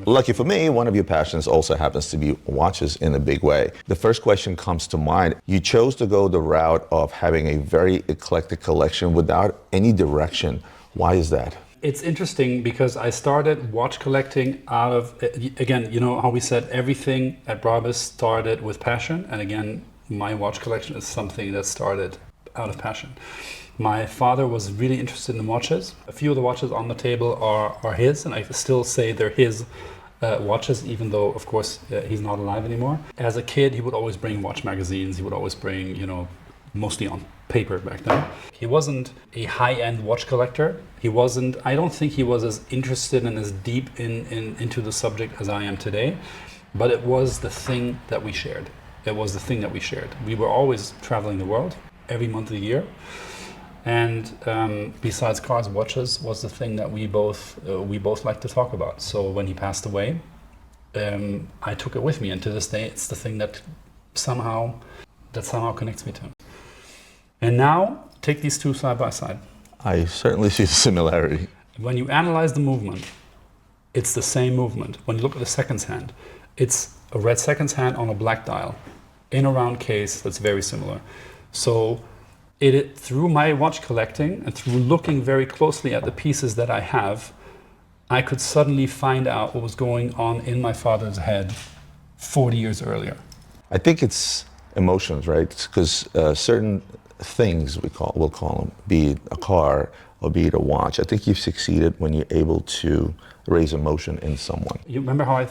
Lucky for me, one of your passions also happens to be watches in a big way. The first question comes to mind. You chose to go the route of having a very eclectic collection without any direction. Why is that? It's interesting because I started watch collecting out of, again, you know how we said everything at Brabus started with passion. And again, my watch collection is something that started out of passion. My father was really interested in watches. A few of the watches on the table are his, and I still say they're his watches, even though, of course, he's not alive anymore. As a kid, he would always bring watch magazines. He would always bring, you know, mostly on paper back then. He wasn't a high-end watch collector. I don't think he was as interested and as deep into the subject as I am today, but it was the thing that we shared. We were always traveling the world every month of the year. And besides cars, watches was the thing that we both liked to talk about. So when he passed away, I took it with me, and to this day, it's the thing that somehow connects me to him. And now, take these two side by side. I certainly see the similarity. When you analyze the movement, it's the same movement. When you look at the seconds hand, it's a red seconds hand on a black dial in a round case that's very similar. So through my watch collecting and through looking very closely at the pieces that I have, I could suddenly find out what was going on in my father's head 40 years earlier. I think it's emotions, right? Because certain things we'll call them, be it a car or be it a watch. I think you've succeeded when you're able to raise emotion in someone. You remember how I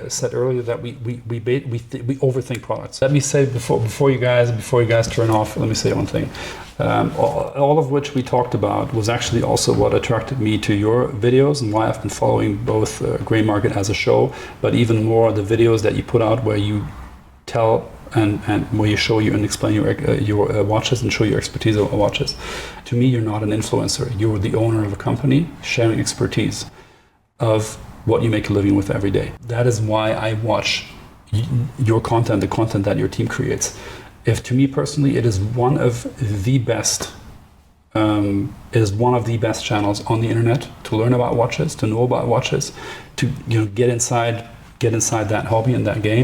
said earlier that we overthink products. Let me say before you guys turn off, let me say one thing. All of which we talked about was actually also what attracted me to your videos and why I've been following both Grey Market as a show, but even more the videos that you put out where you tell and where you show you and explain your watches and show your expertise of watches. To me, you're not an influencer. You're the owner of a company sharing expertise of what you make a living with every day. That is why I watch your content, the content that your team creates. If to me personally, it is one of the best channels on the internet to learn about watches, to know about watches, to get inside that hobby and that game.